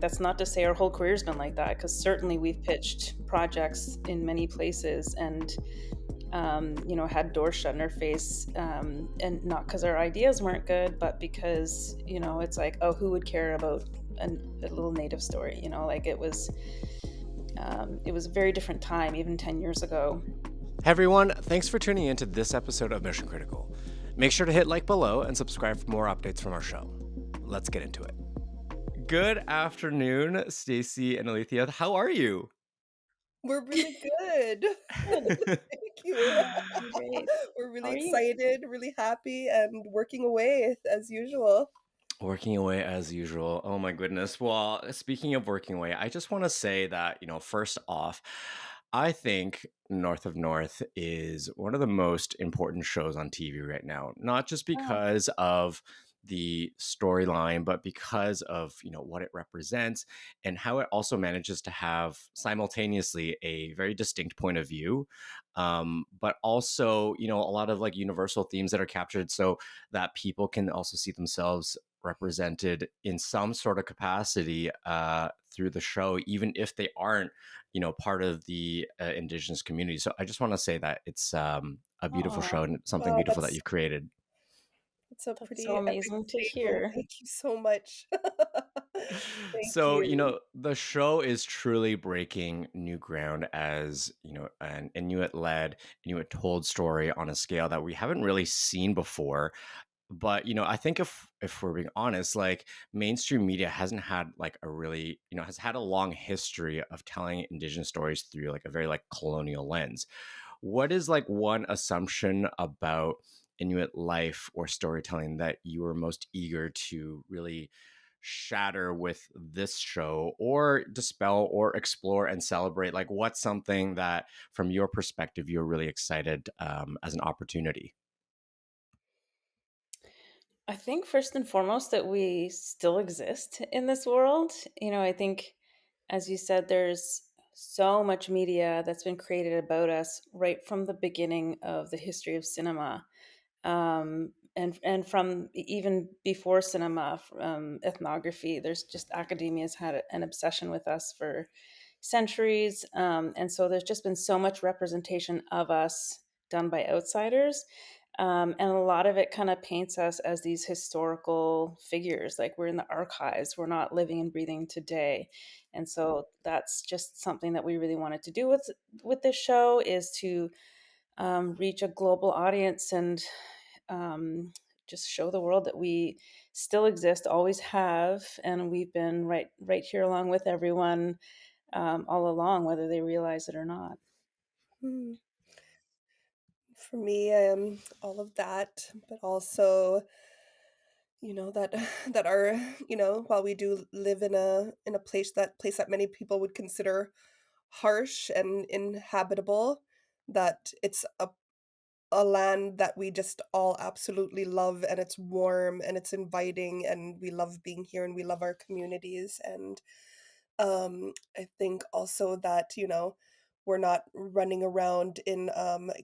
that's not to say our whole career's been like that, because certainly we've pitched projects in many places and had doors shut in our face, and not because our ideas weren't good, but because it's like, oh, who would care about a little native story? Like it was a very different time even 10 years ago. Hey everyone, thanks for tuning in to this episode of Mission Critical. Make sure to hit like below and subscribe for more updates from our show. Let's get into it. Good afternoon, Stacey and Alethea. How are you? We're really good. Thank you. Great. We're How really are you? excited, really happy, and working away as usual. Working away as usual. Oh my goodness. Well, speaking of working away, I just want to say that, first off, I think North of North is one of the most important shows on TV right now, not just Oh, because of the storyline, but because of, what it represents and how it also manages to have simultaneously a very distinct point of view, but also, a lot of like universal themes that are captured so that people can also see themselves represented in some sort of capacity through the show, even if they aren't, part of the Indigenous community. So I just want to say that it's a beautiful aw, show and something Wow, beautiful that you've created. that's a that's so pretty epic amazing to statement. hear. Thank you so much. Thank So, you. the show is truly breaking new ground as, an Inuit-led, Inuit-told story on a scale that we haven't really seen before. But I think if we're being honest, like mainstream media hasn't had like a really, has had a long history of telling Indigenous stories through like a very like colonial lens. What is like one assumption about Inuit life or storytelling that you were most eager to really shatter with this show, or dispel or explore and celebrate? Like what's something that from your perspective you're really excited as an opportunity? I think first and foremost that we still exist in this world. I think, as you said, there's so much media that's been created about us right from the beginning of the history of cinema, and from even before cinema, ethnography. There's just academia's had an obsession with us for centuries, and so there's just been so much representation of us done by outsiders. And a lot of it kind of paints us as these historical figures, like we're in the archives, we're not living and breathing today. And so that's just something that we really wanted to do with this show, is to reach a global audience and just show the world that we still exist, always have, and we've been right here along with everyone, all along, whether they realize it or not. Hmm. For me, all of that, but also, that that our, while we do live in a place that many people would consider harsh and inhabitable, that it's a land that we just all absolutely love, and it's warm and it's inviting, and we love being here and we love our communities. And I think also that, we're not running around in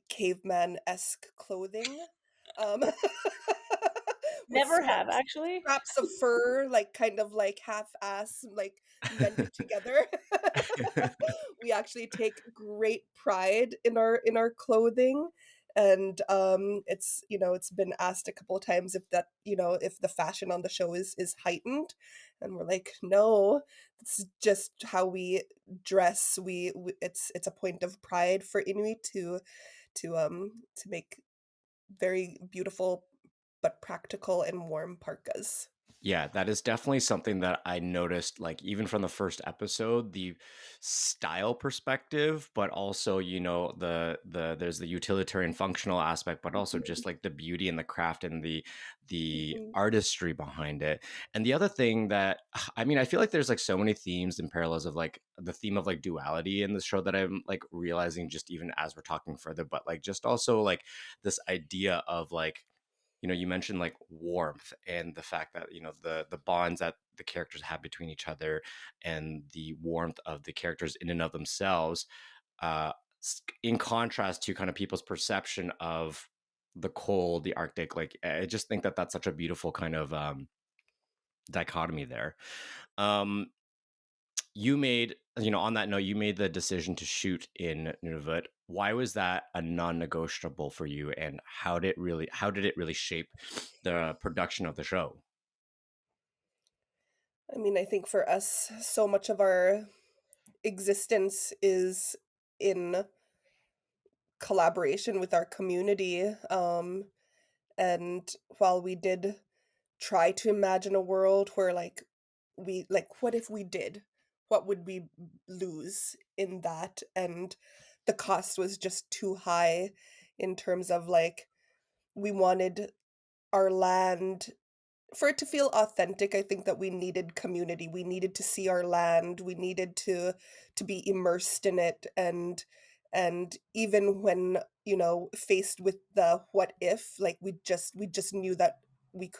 caveman-esque clothing. Um with Never have, actually. scraps of fur, like kind of like half-ass, like mended together. We actually take great pride in our clothing, and it's been asked a couple of times if that, if the fashion on the show is heightened, and we're like, no, it's just how we dress. It's a point of pride for Inuit to make very beautiful but practical and warm parkas. Yeah, that is definitely something that I noticed, like even from the first episode, the style perspective, but also, there's the utilitarian functional aspect, but also Mhm, just like the beauty and the craft and the mhm, artistry behind it. And the other thing that I mean, I feel like there's like so many themes and parallels of like the theme of like duality in the show that I'm like realizing just even as we're talking further, but like just also like this idea of like, you mentioned like warmth and the fact that the bonds that the characters have between each other and the warmth of the characters in and of themselves, uh in contrast to kind of people's perception of the cold, the Arctic. Like I just think that that's such a beautiful kind of dichotomy there. um You made, on that note, you made the decision to shoot in Nunavut. Why was that a non-negotiable for you, and how did it really shape the production of the show? I mean, I think for us, so much of our existence is in collaboration with our community. And while we did try to imagine a world where, like, what if we did? What would we lose in that? And the cost was just too high in terms of, like, we wanted our land for it to feel authentic. I think that we needed community. We needed to see our land. We needed to be immersed in it, and even when, faced with the what if, like, we just knew that we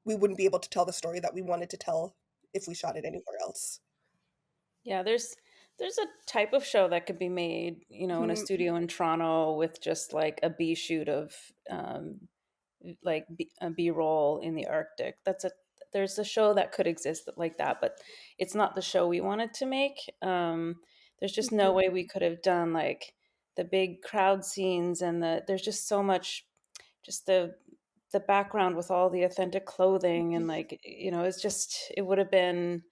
wouldn't be able to tell the story that we wanted to tell if we shot it anywhere else. Yeah, there's a type of show that could be made, in a Mhm, studio in Toronto with just like a B shoot of a B-roll in the Arctic. There's a show that could exist like that, but it's not the show we wanted to make. There's just no mhm, way we could have done like the big crowd scenes and there's just so much, just the background with all the authentic clothing and like, it would have been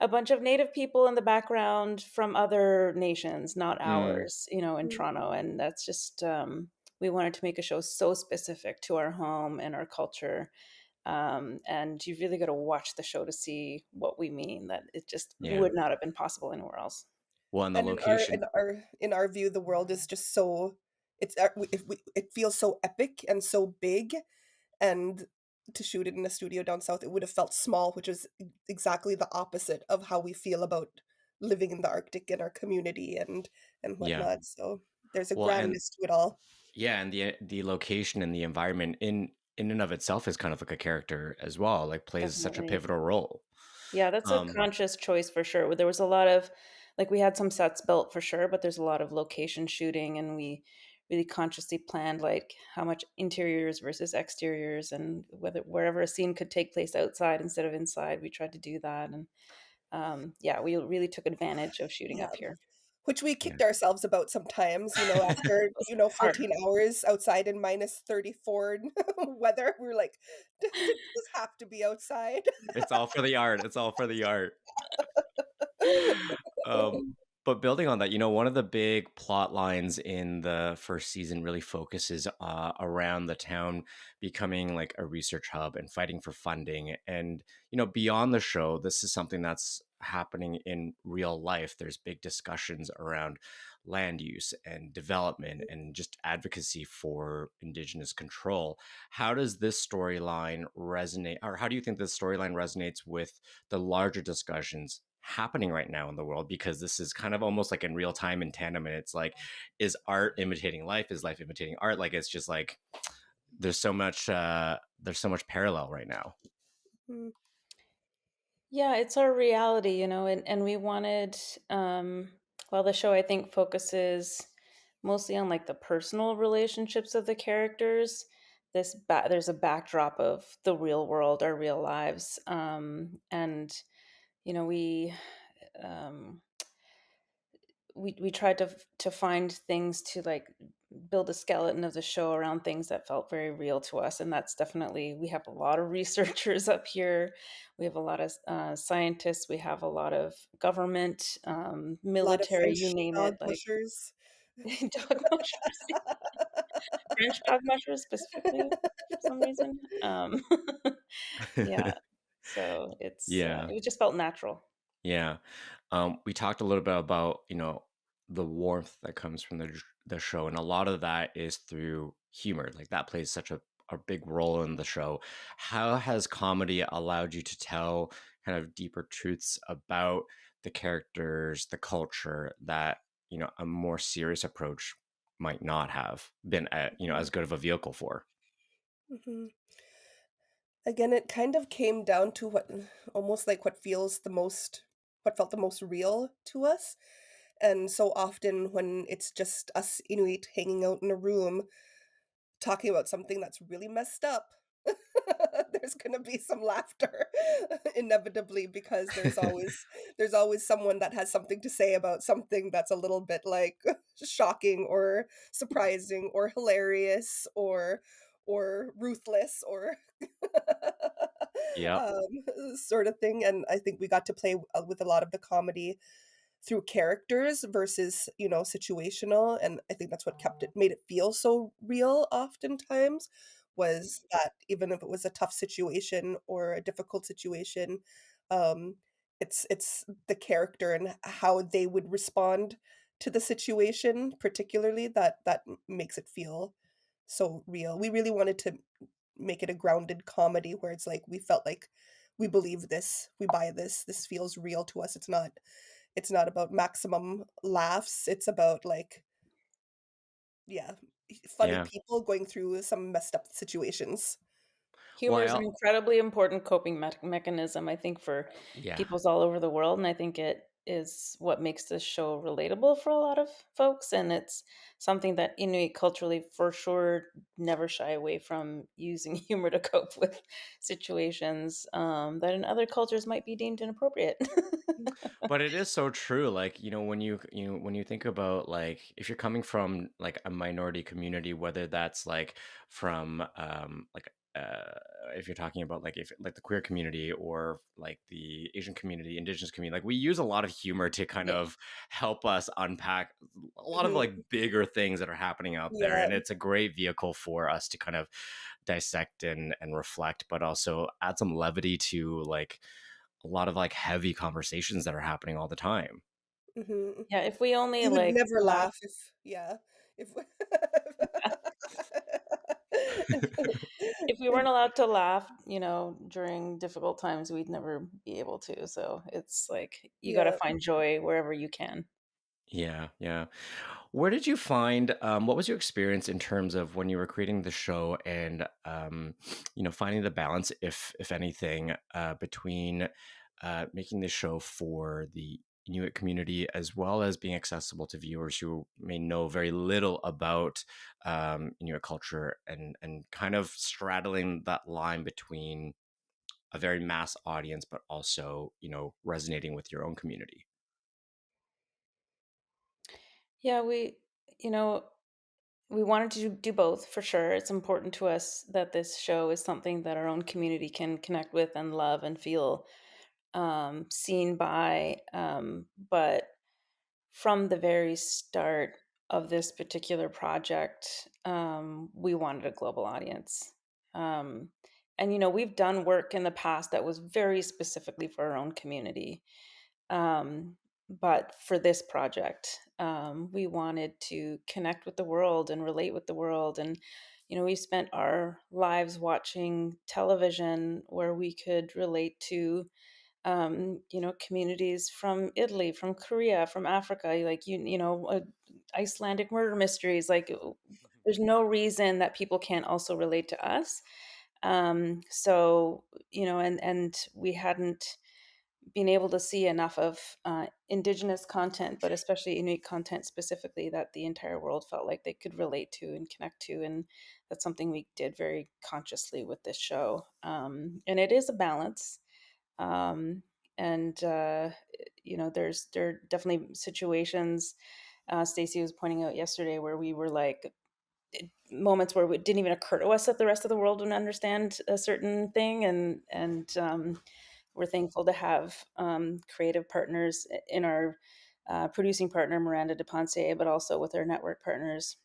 a bunch of native people in the background from other nations, not Mm, ours, in mhm. Toronto. And that's just, we wanted to make a show so specific to our home and our culture. And you really got to watch the show to see what we mean, that it just yeah. would not have been possible anywhere else. Well, and the And in our location. view, the world is just so it feels so epic and so big, and to shoot it in a studio down south, it would have felt small, which is exactly the opposite of how we feel about living in the Arctic and our community and Yeah. whatnot. So there's a Well, and grandness to it all. yeah, and the location and the environment in and of itself is kind of like a character as well, like plays such a Definitely. pivotal role. Yeah, that's a Um, conscious choice for sure. There was a lot of, like, we had some sets built for sure, but there's a lot of location shooting, and we really consciously planned like how much interiors versus exteriors, and whether wherever a scene could take place outside instead of inside, we tried to do that. And yeah, we really took advantage of shooting Yeah. up here. Which we yeah. kicked ourselves about sometimes, after, It was hard. 14 hours outside in -34 weather. We were like, Did this have to be outside?" It's all for the art. It's all for the art. Um, but building on that, one of the big plot lines in the first season really focuses around the town becoming like a research hub and fighting for funding. And, beyond the show, this is something that's happening in real life. There's big discussions around land use and development and just advocacy for Indigenous control. How does this storyline resonate, or how do you think this storyline resonates with the larger discussions happening right now in the world? Because this is kind of almost like in real time in tandem, and it's like, is art imitating life, is life imitating art? Like, it's just like there's so much parallel right now. Mm, Yeah, it's our reality, and we wanted, well, the show I think focuses mostly on like the personal relationships of the characters. There's a backdrop of the real world, our real lives, and you know we um, we tried to find things to like build a skeleton of the show around things that felt very real to us, and that's definitely, we have a lot of researchers up here, we have a lot of scientists, we have a lot of government, a lot of military, you French name dog it, like mushers. dog mushers, French dog mushers specifically for some reason. Yeah, so Yeah. it just felt natural. Yeah. We talked a little bit about, the warmth that comes from the show, and a lot of that is through humor. Like, that plays such a big role in the show. How has comedy allowed you to tell kind of deeper truths about the characters, the culture, that, a more serious approach might not have been as good of a vehicle for? Mhm. Again, it kind of came down to what almost like what felt the most real to us. And so often when it's just us Inuit hanging out in a room talking about something that's really messed up, there's gonna be some laughter inevitably, because there's always someone that has something to say about something that's a little bit, like, shocking or surprising or hilarious or ruthless or Yep. sort of thing, and I think we got to play, with a lot of the comedy through characters versus, situational, and I think that's what kept it made it feel so real oftentimes, was that even if it was a tough situation or a difficult situation, um, it's the character and how they would respond to the situation particularly that makes it feel so real. We really wanted to make it a grounded comedy where it's like we felt like we believe this, we buy this, this feels real to us. It's not about maximum laughs. It's about, like, yeah, funny Yeah. people going through some messed up situations. Well, Humor is an incredibly important coping mechanism, I think, for yeah. peoples all over the world, and I think it is what makes this show relatable for a lot of folks, and it's something that Inuit culturally, for sure, never shy away from using humor to cope with situations, that in other cultures might be deemed inappropriate. But it is so true. Like, when you think about, like, if you're coming from like a minority community, whether that's like from if you're talking about like if like the queer community or like the Asian community, Indigenous community, like we use a lot of humor to kind Yeah. of help us unpack a lot of Mhm. like bigger things that are happening out there. Yeah. And it's a great vehicle for us to kind of dissect and reflect, but also add some levity to like a lot of like heavy conversations that are happening all the time. Mhm. Yeah, if we only, We would like, never laugh. laugh if If we weren't allowed to laugh, during difficult times, we'd never be able to, so it's like, you gotta Yeah. find joy wherever you can. Yeah, yeah. Where did you find what was your experience in terms of when you were creating the show and finding the balance, if anything, between making the show for the Inuit community as well as being accessible to viewers who may know very little about Inuit culture and kind of straddling that line between a very mass audience, but also, resonating with your own community. Yeah, you know, we wanted to do both for sure. It's important to us that this show is something that our own community can connect with and love and feel, seen by, but from the very start of this particular project, we wanted a global audience. Um, and, we've done work in the past that was very specifically for our own community. Um, but for this project, we wanted to connect with the world and relate with the world. And, we spent our lives watching television where we could relate to, communities from Italy, from Korea, from Africa, like, Icelandic murder mysteries. Like, there's no reason that people can't also relate to us. So, and we hadn't been able to see enough of Indigenous content, but especially Inuit content specifically, that the entire world felt like they could relate to and connect to. And that's something we did very consciously with this show. And it is a balance. Um, and there are definitely situations. Stacey was pointing out yesterday where we were like moments where it didn't even occur to us that the rest of the world would understand a certain thing, and we're thankful to have creative partners in our producing partner Miranda de Ponce, but also with our network partners,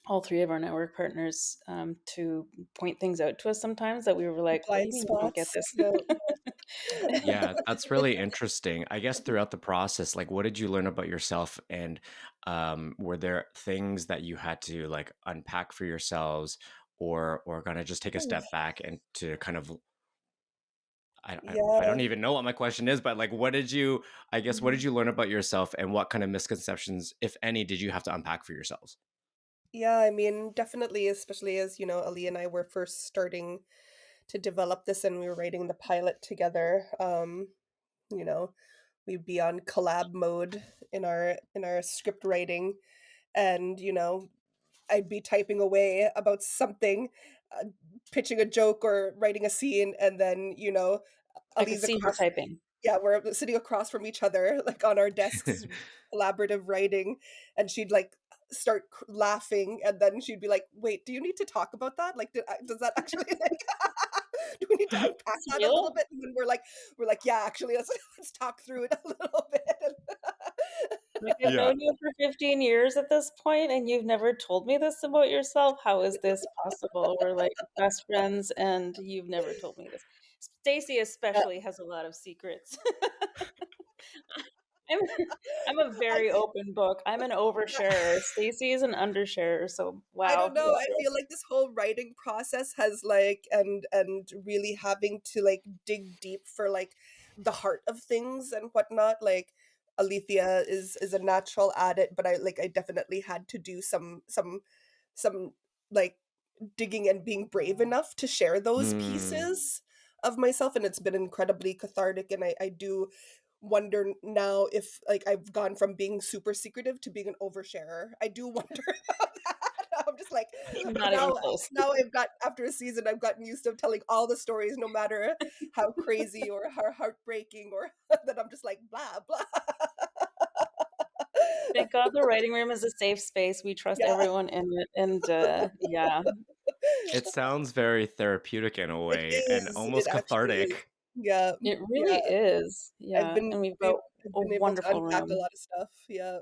all three of our network partners, to point things out to us sometimes that we were like, what do you Blind mean you don't get spots. this? Yeah. Yeah, that's really interesting. I guess throughout the process, like, what did you learn about yourself? And were there things that you had to like unpack for yourselves, or kind of just take a step back and to kind of I Yeah. don't even know what my question is, but like, what did Mhm. you learn about yourself, and what kind of misconceptions, if any, did you have to unpack for yourselves? Yeah, I mean, definitely, especially as, Ali and I were first starting to develop this and we were writing the pilot together. You know, we'd be on collab mode in our script writing, and I'd be typing away about something, uh, pitching a joke or writing a scene, and then, I could Ali's see her across. typing. Yeah, we're sitting across from each other, like, on our desks, collaborative writing, and she'd, like, start laughing, and then she'd be like, "Wait, do you need to talk about that? Like, does that actually, like, do we need to unpack It's that a little real. bit?" And then we're like, "Yeah, actually, let's let's talk through it a little bit." Like, I've Yeah. known you for 15 years at this point, and you've never told me this about yourself. How is this possible? We're like best friends, and you've never told me this. Stacey Yeah, especially has a lot of secrets. I'm I'm a I very open book. I'm an oversharer. Stacey is an undersharer. So I don't wow, know, yeah, I feel like this whole writing process has, like, and really having to, like, dig deep for, like, the heart of things and whatnot, like, Alethea is a natural at it, but I definitely had to do some, like, digging and being brave enough to share those Mm. pieces of myself, and it's been incredibly cathartic, and I do wonder now if, like, I've gone from being super secretive to being an oversharer. I do wonder about that. I'm just like, but not even now close. now I've got after a season, I've gotten used to telling all the stories no matter how crazy or how heartbreaking or that I'm just like, "Blah, blah." Thank God the writing room is a safe space. We trust Yeah, everyone in it, and yeah, It sounds very therapeutic in a it way and is, it almost actually is. cathartic. Yeah, it yeah. really is. I've Yeah, been and we've we've got I've a been able to wonderful unpack a room. lot of stuff, yeah.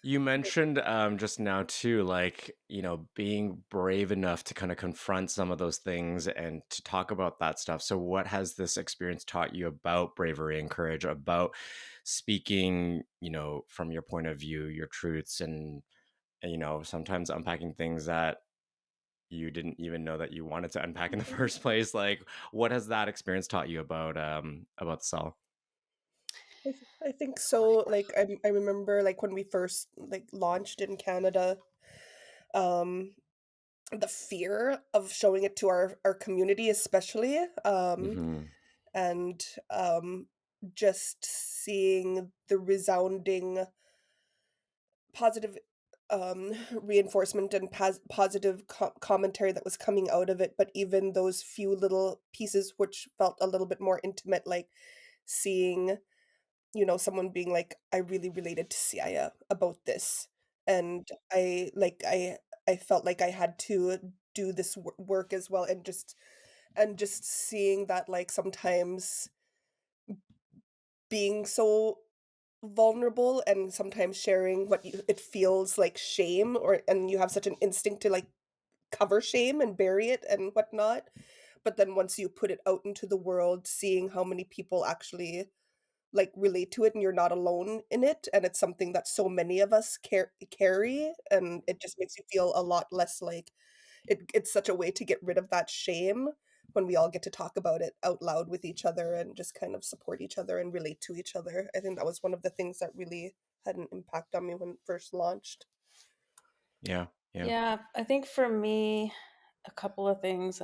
You mentioned just now too, like, being brave enough to kind of confront some of those things and to talk about that stuff. So, what has this experience taught you about bravery and courage, about speaking, from your point of view, your truths, and sometimes unpacking things that you didn't even know that you wanted to unpack in the first place? Like, what has that experience taught you about the cell? I think so, like, I remember, like, when we first, like, launched in Canada, um, the fear of showing it to our community especially, Hmm. and, just seeing the resounding positive, reinforcement and positive commentary that was coming out of it, but even those few little pieces which felt a little bit more intimate, like seeing, someone being like, "I really related to Siaya about this," and I felt like I had to do this work as well, and just seeing that, like, sometimes being so vulnerable and sometimes sharing what it feels like shame, or and you have such an instinct to, like, cover shame and bury it and whatnot, but then once you put it out into the world, seeing how many people actually, like, relate to it and you're not alone in it, and it's something that so many of us carry, and it just makes you feel a lot less like it's such a way to get rid of that shame when we all get to talk about it out loud with each other and just kind of support each other and relate to each other. I think that was one of the things that really had an impact on me when it first launched. Yeah, yeah. Yeah, I think for me, a couple of things.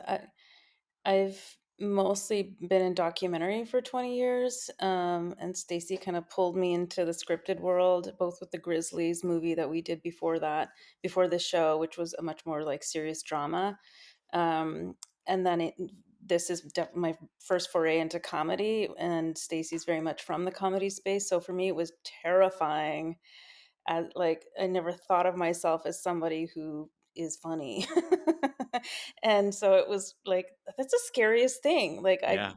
I've mostly been in documentary for 20 years, and Stacey kind of pulled me into the scripted world, both with the Grizzlies movie that we did before that, before the show, which was a much more like serious drama. Um, and then this is my first foray into comedy, and Stacey's very much from the comedy space. So for me, it was terrifying, as like I never thought of myself as somebody who is funny. And so it was like that's the scariest thing. Like Yeah.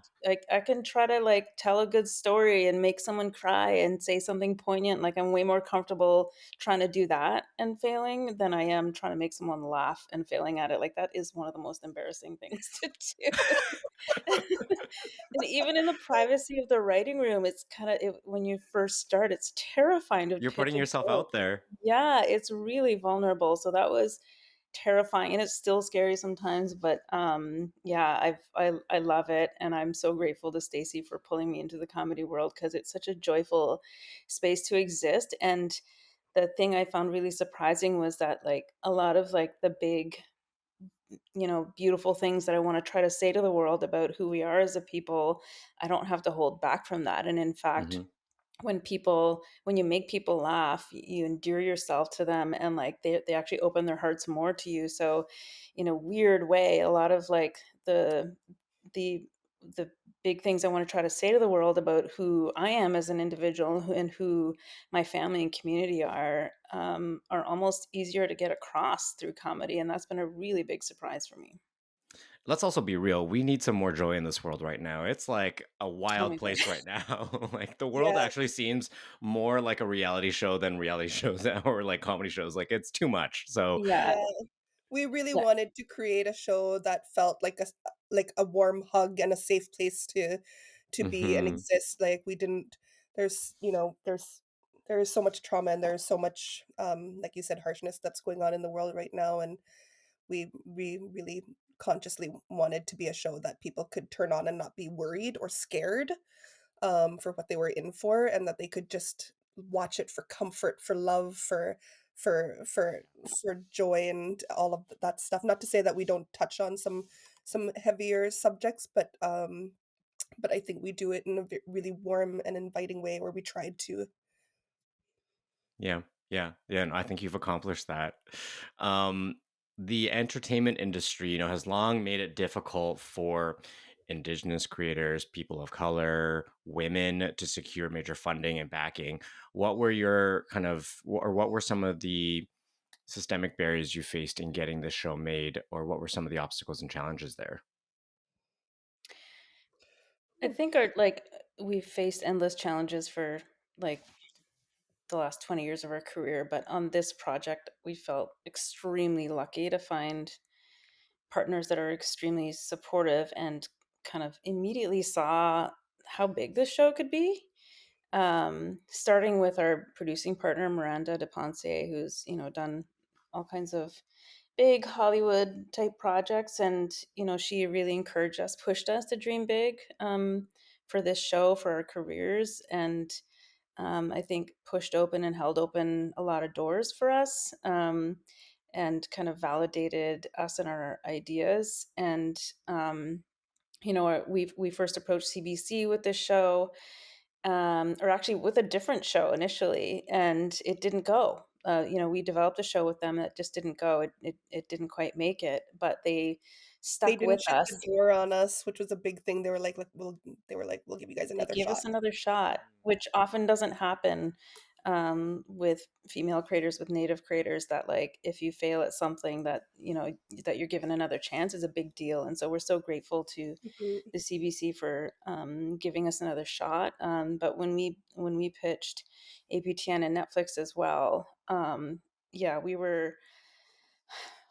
I can try to like tell a good story and make someone cry and say something poignant. Like I'm way more comfortable trying to do that and failing than I am trying to make someone laugh and failing at it. Like that is one of the most embarrassing things to do. And even in the privacy of the writing room, it's kind of when you first start, it's terrifying to You're pitch putting a yourself joke. out there. Yeah, it's really vulnerable. So that was terrifying, and it's still scary sometimes. But yeah, I love it, and I'm so grateful to Stacey for pulling me into the comedy world because it's such a joyful space to exist. And the thing I found really surprising was that like a lot of like the big beautiful things that I want to try to say to the world about who we are as a people, I don't have to hold back from that. And in fact, Mhm. when you make people laugh, you endear yourself to them, and like they actually open their hearts more to you. So in a weird way, a lot of like the the big things I want to try to say to the world about who I am as an individual, and who my family and community are almost easier to get across through comedy, and that's been a really big surprise for me. Let's also be real. We need some more joy in this world right now. It's like a Oh wild my place right goodness. now. Like the world Yeah, actually seems more like a reality show than reality shows or like comedy shows. Like it's too much. So, Yeah. yeah. We really Yeah. wanted to create a show that felt like a warm hug and a safe place to be and mhm. exist. Like we didn't there's, there is so much trauma and there's so much like you said harshness that's going on in the world right now, and we really consciously wanted to be a show that people could turn on and not be worried or scared for what they were in for, and that they could just watch it for comfort, for love, for joy, and all of that stuff. Not to say that we don't touch on some heavier subjects, but I think we do it in a really warm and inviting way where we tried to. Yeah. Yeah. Yeah. And I think you've accomplished that. Um, the entertainment industry, has long made it difficult for Indigenous creators, people of color, women to secure major funding and backing. What were your or what were some of the systemic barriers you faced in getting this show made, or what were some of the obstacles and challenges there? I think our like we've faced endless challenges for like the last 20 years of our career, but on this project, we felt extremely lucky to find partners that are extremely supportive and kind of immediately saw how big this show could be. Starting with our producing partner, Miranda de Ponce, who's, done all kinds of big Hollywood type projects. And, she really encouraged us, pushed us to dream big for this show, for our careers. And I think pushed open and held open a lot of doors for us, and kind of validated us and our ideas. And we first approached CBC with this show, or actually with a different show initially, and it didn't go. We developed a show with them that just didn't go. It didn't quite make it, but they They stuck with didn't shut us. the door on us, which was a big thing. They were we'll give you guys They another gave shot. us another shot, which often doesn't happen with female creators, with native creators, that like if you fail at something that that you're given another chance is a big deal. And so we're so grateful to Mhm. the CBC for giving us another shot. But when we pitched APTN and Netflix as well, yeah, we were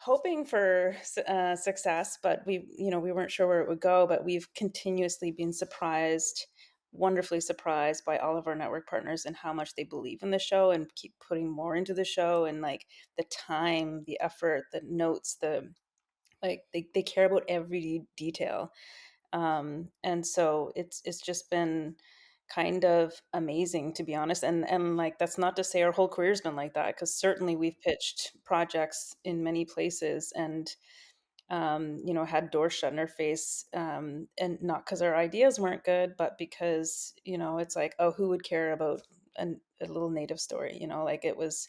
hoping for success, but we weren't sure where it would go. But we've continuously been surprised, wonderfully surprised by all of our network partners and how much they believe in the show and keep putting more into the show, and like the time, the effort, the notes, they care about every detail. And so it's just been kind of amazing, to be honest. And like that's not to say our whole career's been like that, because certainly we've pitched projects in many places and had doors shut in our face, and not because our ideas weren't good, but because it's like, oh, who would care about a little native story, like it was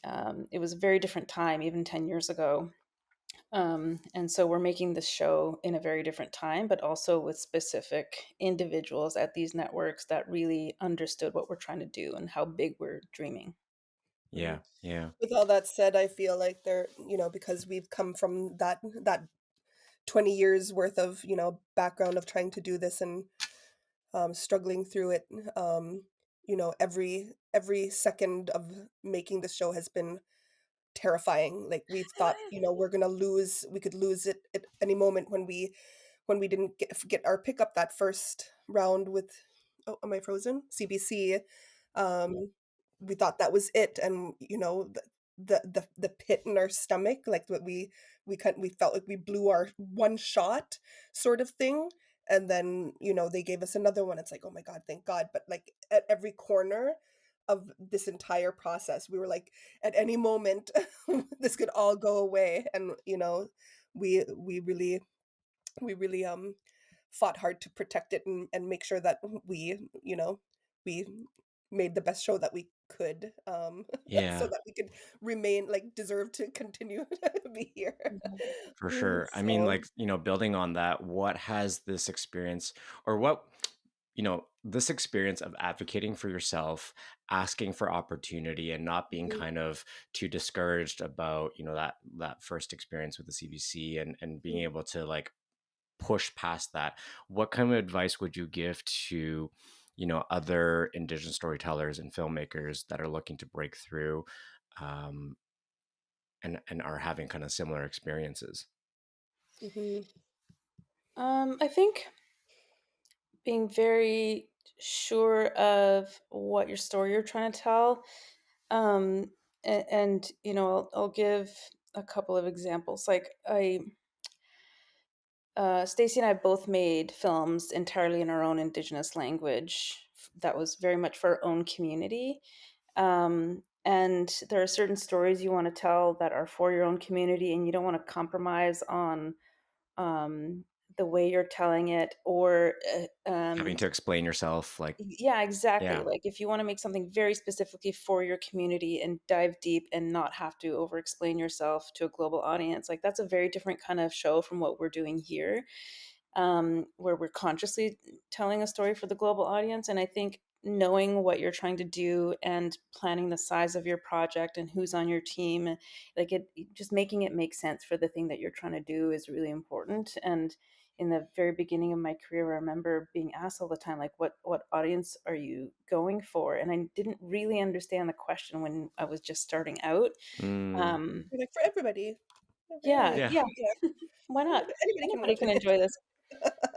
a very different time even 10 years ago. And so we're making this show in a very different time, but also with specific individuals at these networks that really understood what we're trying to do and how big we're dreaming. Mhm. Yeah. Yeah. With all that said, I feel like because we've come from that 20 years worth of, background of trying to do this and struggling through it. Every second of making the show has been terrifying. Like we've thought, we could lose it at any moment when we didn't get our pickup that first round with, oh, am I frozen? CBC. Um, we thought that was it, and the pit in our stomach, like what we felt like we blew our one shot, sort of thing. And then they gave us another one. It's like, oh my god, thank God. But like at every corner of this entire process, we were like, at any moment this could all go away. And we really fought hard to protect it and make sure that we we made the best show that we could, so Yeah. that we could remain like, deserve to continue to be here. Mhm. For sure. I mean, So like, building on that, what has this experience or what, this experience of advocating for yourself, asking for opportunity and not being mhm, kind of too discouraged about, that first experience with the CBC and being mhm, able to like push past that. What kind of advice would you give to, other Indigenous storytellers and filmmakers that are looking to break through um, and are having kind of similar experiences? mhm, I think being very sure of what your story you're trying to tell. And I'll give a couple of examples. Like Stacey and I both made films entirely in our own Indigenous language. That was very much for our own community. And there are certain stories you want to tell that are for your own community, and you don't want to compromise on um, the way you're telling it, or Having to explain yourself, like, yeah, exactly. yeah. Like if you want to make something very specifically for your community and dive deep and not have to over explain yourself to a global audience, like that's a very different kind of show from what we're doing here, where we're consciously telling a story for the global audience. And I think knowing what you're trying to do and planning the size of your project and who's on your team, like just making it make sense for the thing that you're trying to do is really important. And in the very beginning of my career, I remember being asked all the time, like, what audience are you going for? And I didn't really understand the question when I was just starting out. Mm, Um, you're like, "For everybody, yeah, everybody, yeah. yeah, yeah, why not? anybody can Anybody watch can it." enjoy this,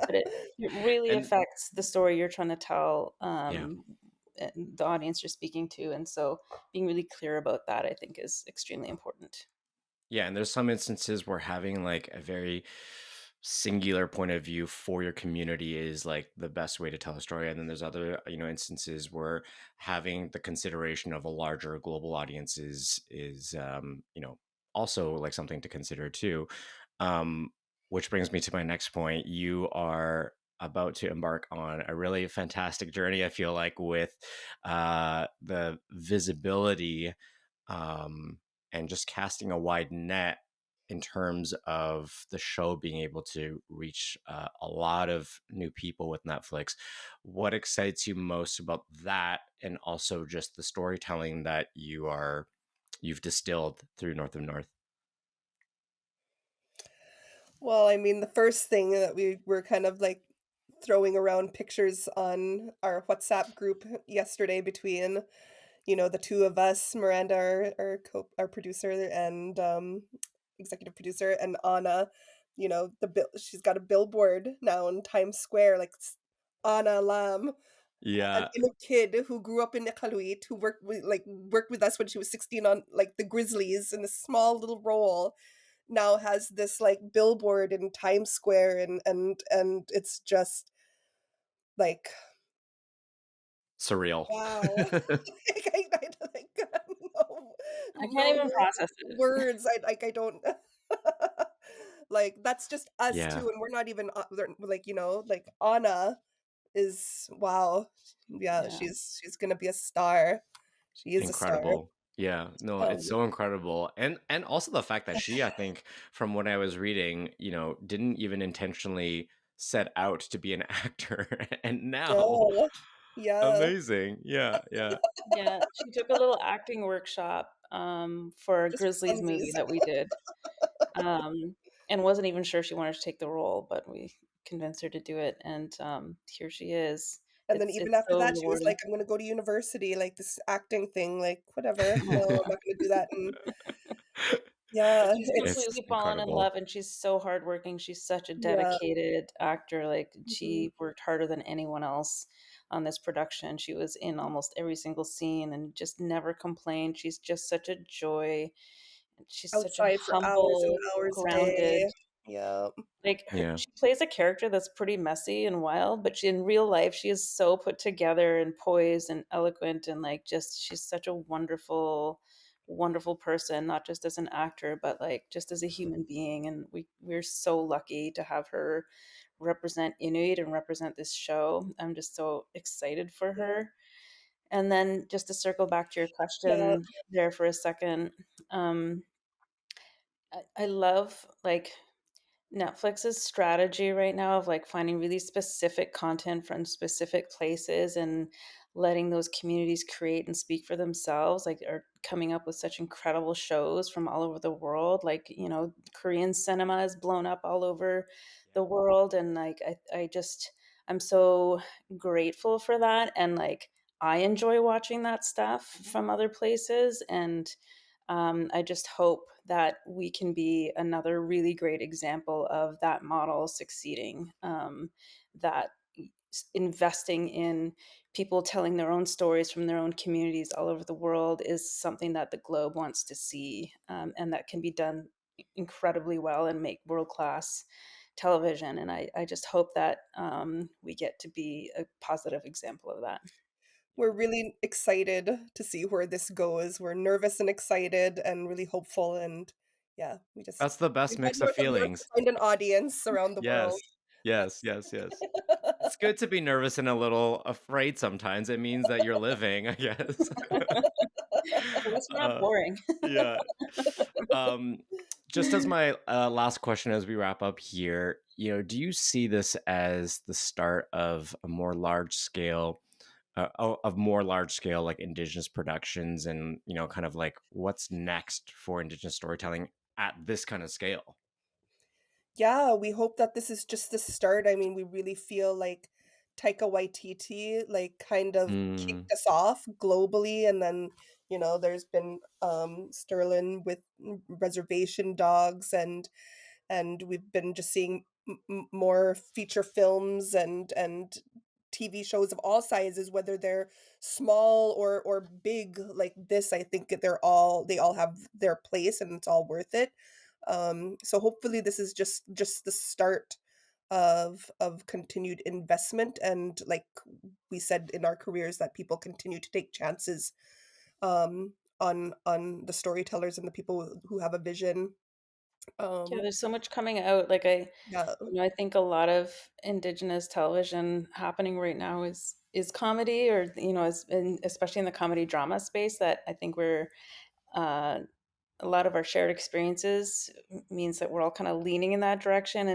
but it really And affects the story you're trying to tell, yeah. and the audience you're speaking to. And so being really clear about that, I think, is extremely important. Yeah, and there's some instances where having like a very singular point of view for your community is like the best way to tell a story. And then there's other, instances where having the consideration of a larger global audience is also like something to consider too. Um, which brings me to my next point. You are about to embark on a really fantastic journey, I feel like, with the visibility um, and just casting a wide net in terms of the show being able to reach a lot of new people with Netflix. What excites you most about that, and also just the storytelling that you've distilled through North of North? Well, I mean, the first thing that we were kind of, like, throwing around pictures on our WhatsApp group yesterday between, the 2 of us, Miranda, our producer and, executive producer, and Anna, she's got a billboard now in Times Square, like, Anna Lam, an Yeah. Inuit kid who grew up in Iqaluit, who worked with us when she was 16 on, like, the Grizzlies in a small little role, now has this, like, billboard in Times Square, and it's just, like, Surreal. wow. Like, no I can't even no process it. words, I don't like, that's just us Yeah. too, and we're not even, like, like, Anna is wow. Yeah, Yeah. she's gonna be a star. She is a star. Incredible. Yeah, no, Um, it's so incredible. And also the fact that she, I think, from what I was reading, didn't even intentionally set out to be an actor. And now, no. Yeah. amazing. Yeah, yeah. Yeah, she took a little acting workshop, for a Just for Grizzlies movie funsies. that we did, and wasn't even sure she wanted to take the role, but we convinced her to do it, and, here she is. And then It's even after so that, she was rewarding. like, "I'm gonna go to university," like, this acting thing, like, "Whatever. No, I'm not gonna do that," and yeah, She's it's It's completely fallen in incredible. love, and she's so hardworking. She's such a yeah. dedicated actor. Like, Mhm. she worked harder than anyone else on this production. She was in almost every single scene and just never complained. She's just such a joy. She's such a Outside for hours and humble, hours a grounded, day. Yeah. like, Yeah, she plays a character that's pretty messy and wild, but in real life, she is so put together and poised and eloquent, and, like, just she's such a wonderful, wonderful person, not just as an actor, but, like, just as a human being. And we're so lucky to have her represent Inuit and represent this show. I'm just so excited for Yeah. her. And then just to circle back to your Yeah. question there for a second, um, I love like Netflix's strategy right now of like finding really specific content from specific places and letting those communities create and speak for themselves, like are coming up with such incredible shows from all over the world. Like, Korean cinema is blown up all over the world. And like I'm so grateful for that. And like I enjoy watching that stuff from other places. And I just hope that we can be another really great example of that model succeeding. That investing in people telling their own stories from their own communities all over the world is something that the globe wants to see, and that can be done incredibly well and make world class television. And I just hope that we get to be a positive example of that. We're really excited to see where this goes. We're nervous and excited and really hopeful, and yeah, That's the best we've had mix of north of north to feelings. find an audience around the world. Yes. Yes, yes, yes. It's good to be nervous and a little afraid sometimes. It means that you're living, I guess. At least we're not Uh, boring. yeah. Um, just as my last question as we wrap up here, do you see this as the start of a more large scale, of more large scale like Indigenous productions, and kind of like what's next for Indigenous storytelling at this kind of scale? Yeah, we hope that this is just the start. I mean, we really feel like Taika Waititi, like, kind of Mm, kicked us off globally, and then, there's been, Sterling with Reservation Dogs, and we've been just seeing more feature films and TV shows of all sizes, whether they're small or big like this. I think that they all have their place and it's all worth it. So hopefully this is just the start of continued investment, and like we said in our careers, that people continue to take chances on the storytellers and the people who have a vision. Yeah, Um there's so much coming out. Like yeah. I think a lot of Indigenous television happening right now is comedy, or especially in the comedy drama space. That I think we're uh, a lot of our shared experiences means that we're all kind of leaning in that direction,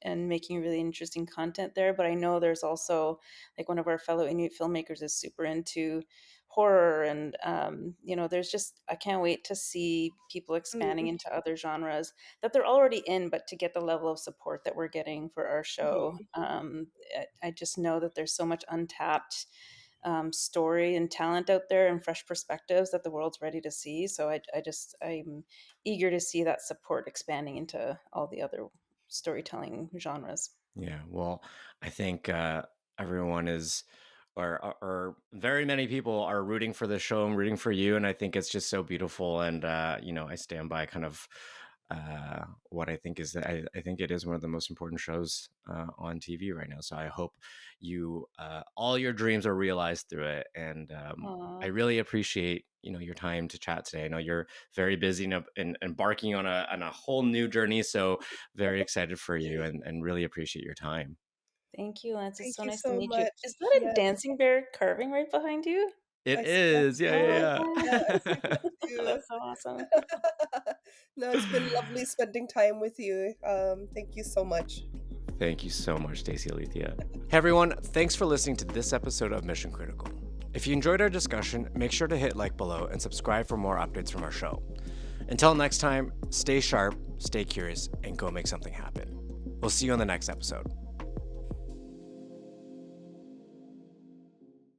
and making really interesting content there. But I know there's also, like, one of our fellow Inuit filmmakers is super into horror, and there's just, I can't wait to see people expanding Mm, into other genres that they're already in, but to get the level of support that we're getting for our show. mhm. I just know that there's so much untapped story and talent out there, and fresh perspectives that the world's ready to see. So I'm eager to see that support expanding into all the other storytelling genres. yeah. Well, I think everyone is, or very many people are rooting for the show and rooting for you. And I think it's just so beautiful. And, I stand by kind of what I think is that I think it is one of the most important shows on TV right now. So I hope all your dreams are realized through it. And I Aw, really appreciate, your time to chat today. I know you're very busy and embarking on a whole new journey. So very excited for you, and really appreciate your time. thank you, Lance. It's Thank so you nice to so meet you. much. Is that a Yes, dancing bear carving right behind you? It I see that is. Yeah, too. yeah, Oh, Yes, yeah. too. that's so awesome. No, it's been lovely spending time with you. Thank you so much. Thank you so much, Stacey Alethea. Hey everyone, thanks for listening to this episode of Mission Critical. If you enjoyed our discussion, make sure to hit like below and subscribe for more updates from our show. Until next time, stay sharp, stay curious, and go make something happen. We'll see you on the next episode.